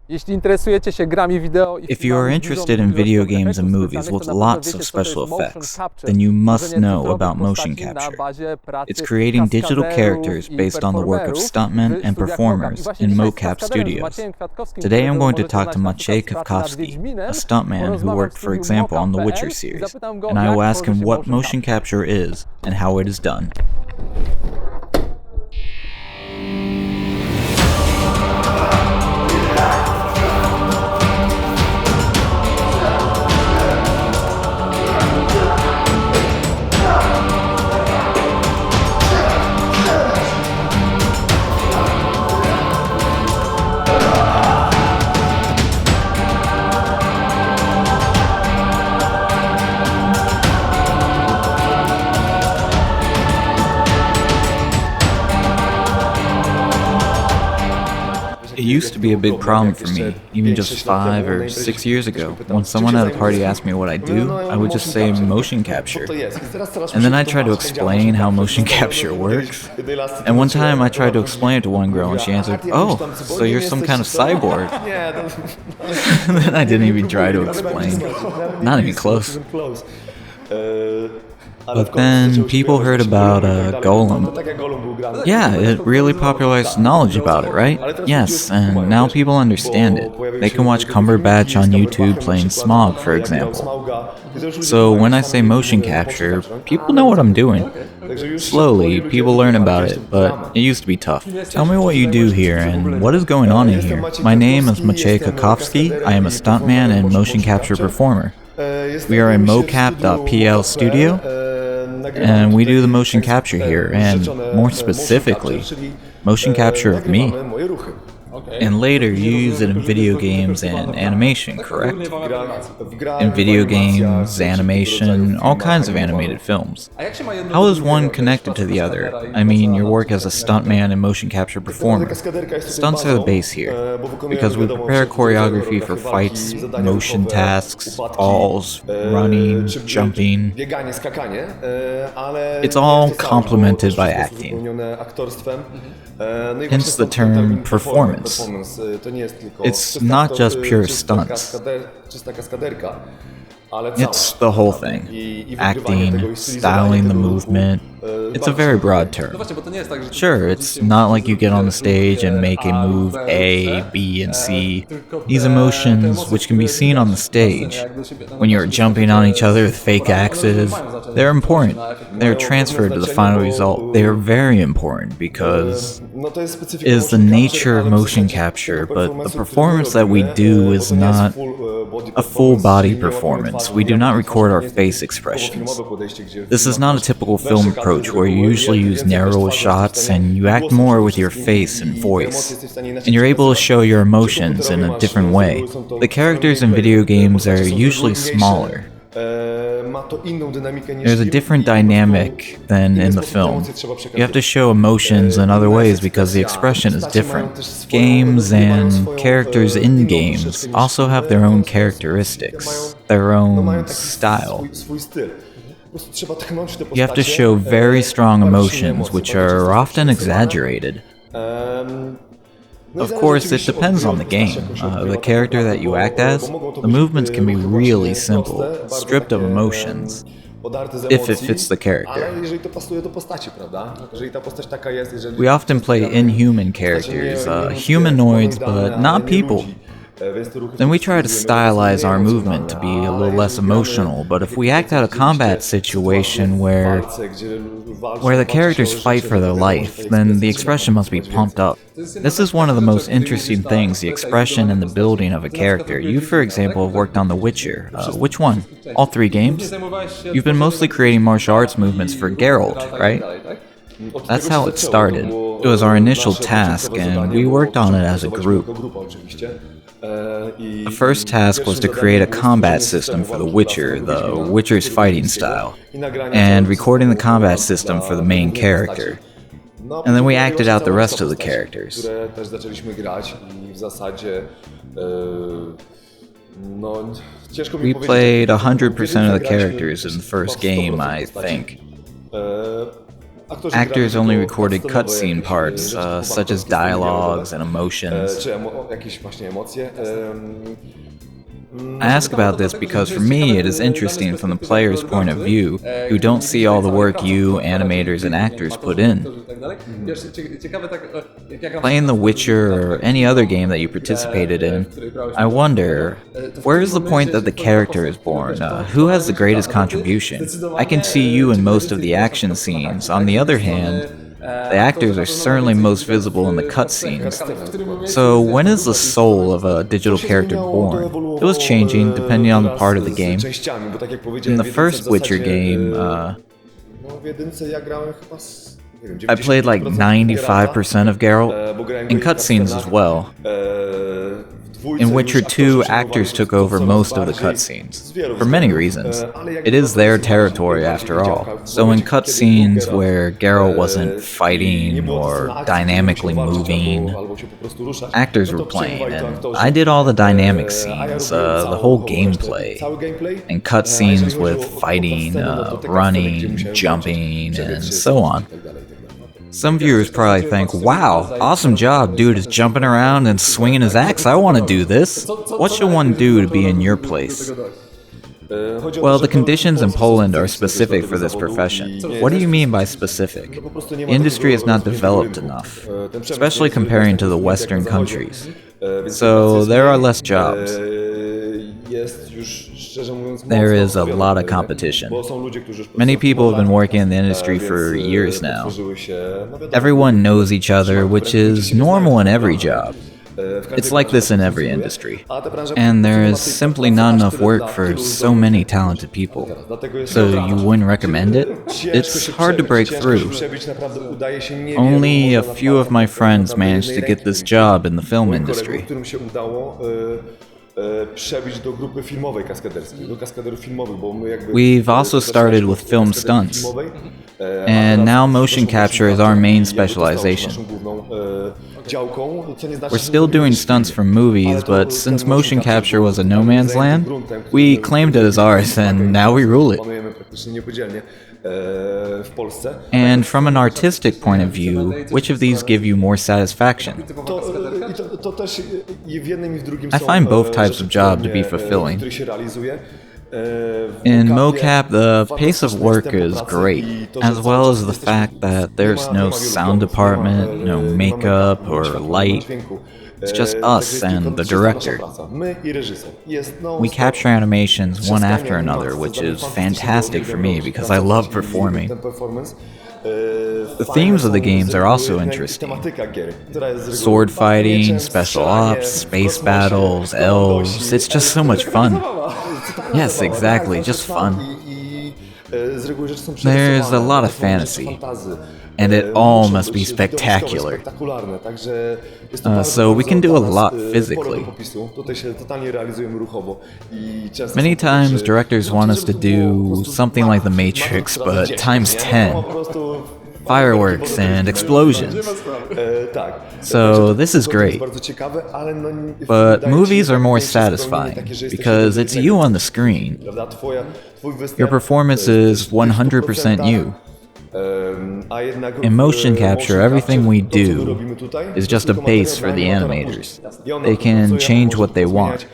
If you are interested in video games and movies with lots of special effects, then you must know about motion capture. It's creating digital characters based on the work of stuntmen and performers in mocap studios. Today I'm going to talk to Maciej Kwiatkowski, a stuntman who worked, for example, on the Witcher series, and I will ask him what motion capture is and how it is done. It used to be a big problem for me, even just 5 or 6 years ago. When someone at a party asked me what I do, I would just say motion capture. And then I tried to explain how motion capture works. And one time I tried to explain it to one girl and she answered, "Oh, so you're some kind of cyborg." And then I didn't even try to explain. Not even close. But then people heard about Golem. Yeah, it really popularized knowledge about it, right? Yes, and now people understand it. They can watch Cumberbatch on YouTube playing Smog, for example. So when I say motion capture, people know what I'm doing. Slowly, people learn about it, but it used to be tough. Tell me what you do here and what is going on in here. My name is Maciej Kwiatkowski. I am a stuntman and motion capture performer. We are in mocap.pl studio, and we do the motion capture here, and more specifically, motion capture of me. And later, you use it in video games and animation, correct? In video games, animation, all kinds of animated films. How is one connected to the other? I mean, your work as a stuntman and motion capture performer. Stunts are the base here, because we prepare choreography for fights, motion tasks, falls, running, jumping. It's all complemented by acting. Hence the term performance. It's not just pure stunts. It's the whole thing. Acting, styling the movement. It's a very broad term. Sure, it's not like you get on the stage and make a move A, B, and C. These emotions, which can be seen on the stage, when you're jumping on each other with fake axes, they're important. They're transferred to the final result. They are very important because it is the nature of motion capture, but the performance that we do is not a full body performance. We do not record our face expressions. This is not a typical film approach where you usually use narrow shots and you act more with your face and voice, and you're able to show your emotions in a different way. The characters in video games are usually smaller. There's a different dynamic than in the film. You have to show emotions in other ways because the expression is different. Games and characters in games also have their own characteristics, their own style. You have to show very strong emotions, which are often exaggerated. Of course, it depends on the game. The character that you act as, the movements can be really simple, stripped of emotions, if it fits the character. We often play inhuman characters, humanoids, but not people. Then we try to stylize our movement to be a little less emotional, but if we act out a combat situation where the characters fight for their life, then the expression must be pumped up. This is one of the most interesting things, the expression and the building of a character. You, for example, have worked on The Witcher. Which one? All 3 games? You've been mostly creating martial arts movements for Geralt, right? That's how it started. It was our initial task, and we worked on it as a group. The first task was to create a combat system for The Witcher, the Witcher's fighting style, and recording the combat system for the main character. And then we acted out the rest of the characters. We played 100% of the characters in the first game, I think. Actors only recorded cutscene parts, such as dialogues and emotions. I ask about this because for me it is interesting from the player's point of view, who don't see all the work you, animators, and actors put in. Playing The Witcher or any other game that you participated in, I wonder, where is the point that the character is born? Who has the greatest contribution? I can see you in most of the action scenes. On the other hand, the actors are certainly most visible in the cutscenes. So when is the soul of a digital character born? It was changing depending on the part of the game. In the first Witcher game, I played like 95% of Geralt, in cutscenes as well. In Witcher 2, actors took over most of the cutscenes, for many reasons. It is their territory after all, so in cutscenes where Geralt wasn't fighting or dynamically moving, actors were playing, and I did all the dynamic scenes, the whole gameplay, and cutscenes with fighting, running, jumping, and so on. Some viewers probably think, wow, awesome job, dude is jumping around and swinging his axe, I want to do this. What should one do to be in your place? Well, the conditions in Poland are specific for this profession. What do you mean by specific? The industry is not developed enough, especially comparing to the Western countries. So there are less jobs. There is a lot of competition. Many people have been working in the industry for years now. Everyone knows each other, which is normal in every job. It's like this in every industry. And there is simply not enough work for so many talented people. So you wouldn't recommend it? It's hard to break through. Only a few of my friends managed to get this job in the film industry. We've also started with film stunts, and now motion capture is our main specialization. We're still doing stunts for movies, but since motion capture was a no man's land, we claimed it as ours, and now we rule it. And from an artistic point of view, which of these give you more satisfaction? I find both types of job to be fulfilling. In mocap, the pace of work is great, as well as the fact that there's no sound department, no makeup or light. It's just us and the director. We capture animations one after another, which is fantastic for me because I love performing. The themes of the games are also interesting. Sword fighting, special ops, space battles, elves, it's just so much fun. Yes, exactly, just fun. There's a lot of fantasy, and it all must be spectacular. So we can do a lot physically. Many times directors want us to do something like The Matrix, but times 10. Fireworks and explosions. So this is great. But movies are more satisfying because it's you on the screen. Your performance is 100% you. In motion capture, everything we do is just a base for the animators. They can change what they want.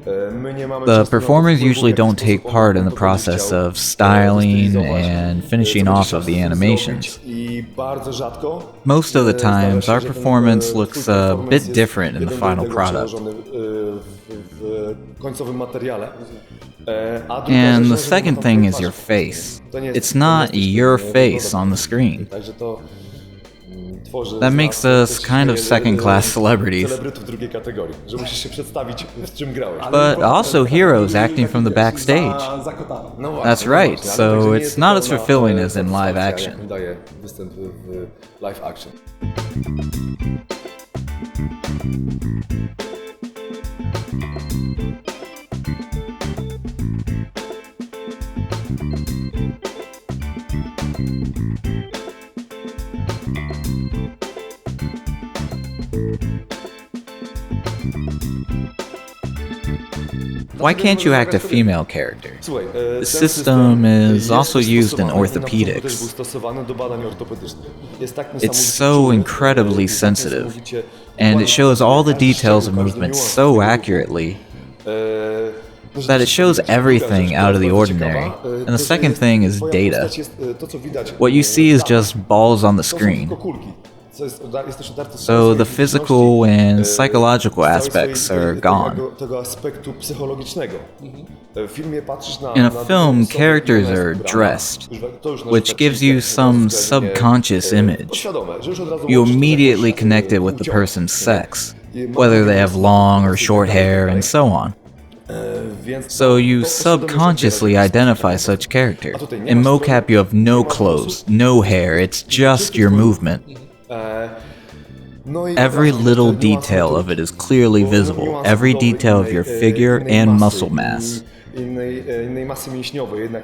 The performers usually don't take part in the process of styling and finishing off of the animations. Most of the times, our performance looks a bit different in the final product. And the second thing is your face. It's not your face on the screen. That makes us kind of second-class celebrities. But also heroes acting from the backstage. That's right, so it's not as fulfilling as in live action. Why can't you act a female character? The system is also used in orthopedics. It's so incredibly sensitive, and it shows all the details of movement so accurately that it shows everything out of the ordinary. And the second thing is data. What you see is just balls on the screen. So the physical and psychological aspects are gone. In a film, characters are dressed, which gives you some subconscious image. You immediately connect it with the person's sex, whether they have long or short hair, and so on. So you subconsciously identify such character. In mocap you have no clothes, no hair, it's just your movement. Every little detail of it is clearly visible, every detail of your figure and muscle mass.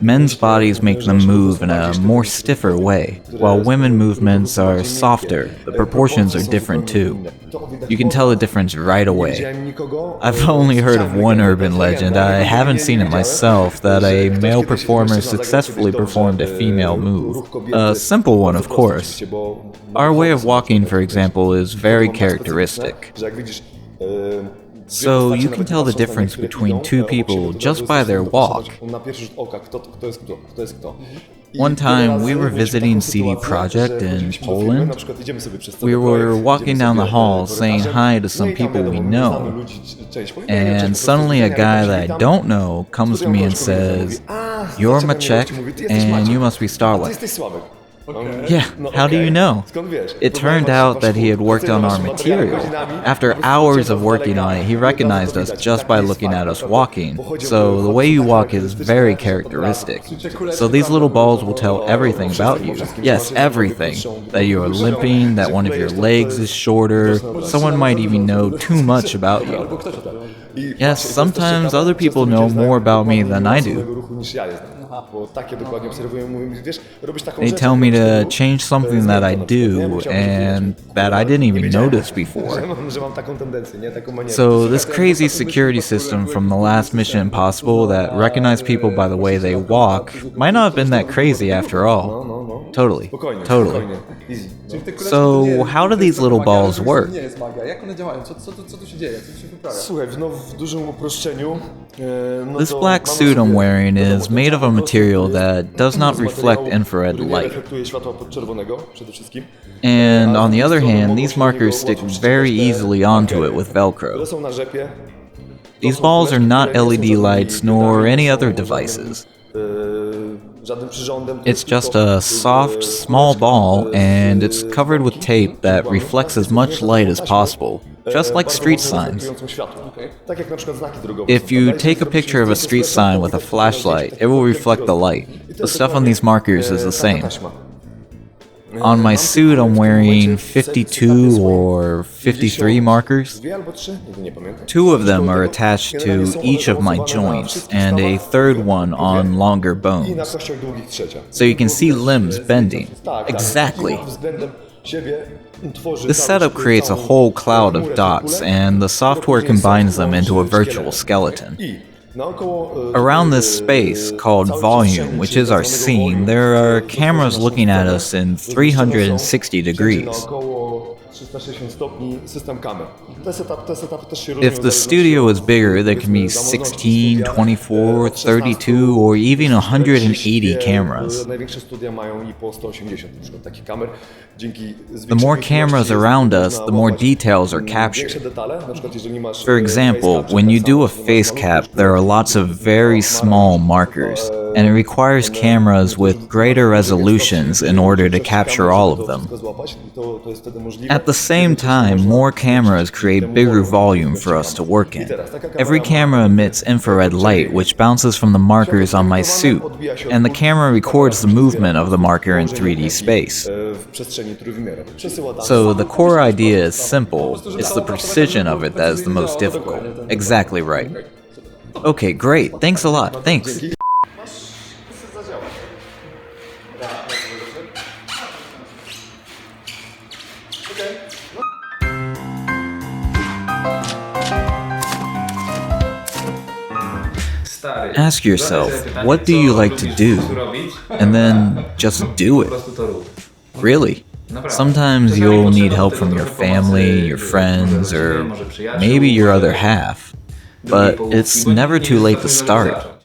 Men's bodies make them move in a more stiffer way, while women movements are softer. The proportions are different too. You can tell the difference right away. I've only heard of one urban legend, I haven't seen it myself, that a male performer successfully performed a female move. A simple one, of course. Our way of walking, for example, is very characteristic. So you can tell the difference between two people just by their walk. One time, we were visiting CD Projekt in Poland. We were walking down the hall saying hi to some people we know, and suddenly a guy that I don't know comes to me and says, "You're Maciej, and you must be Starlight." Yeah, how do you know? It turned out that he had worked on our material. After hours of working on it, he recognized us just by looking at us walking. So the way you walk is very characteristic. So these little balls will tell everything about you. Yes, everything. That you are limping, that one of your legs is shorter. Someone might even know too much about you. Yes, sometimes other people know more about me than I do. They tell me to change something that I do and that I didn't even notice before. So this crazy security system from the last Mission Impossible that recognized people by the way they walk might not have been that crazy after all. Totally. So how do these little balls work? This black suit I'm wearing is made of a material that does not reflect infrared light. And on the other hand, these markers stick very easily onto it with Velcro. These balls are not LED lights nor any other devices. It's just a soft, small ball, and it's covered with tape that reflects as much light as possible, just like street signs. If you take a picture of a street sign with a flashlight, it will reflect the light. The stuff on these markers is the same. On my suit, I'm wearing 52 or 53 markers. 2 of them are attached to each of my joints, and a third one on longer bones. So you can see limbs bending. Exactly. This setup creates a whole cloud of dots, and the software combines them into a virtual skeleton. Around this space, called volume, which is our scene, there are cameras looking at us in 360 degrees. If the studio is bigger, there can be 16, 24, 32, or even 180 cameras. The more cameras around us, the more details are captured. For example, when you do a face cap, there are lots of very small markers, and it requires cameras with greater resolutions in order to capture all of them. At the same time, more cameras create bigger volume for us to work in. Every camera emits infrared light, which bounces from the markers on my suit, and the camera records the movement of the marker in 3D space. So the core idea is simple, it's the precision of it that is the most difficult. Exactly right. Okay, great, thanks a lot, thanks. Ask yourself, what do you like to do? And then just do it. Really. Sometimes you'll need help from your family, your friends, or maybe your other half. But it's never too late to start.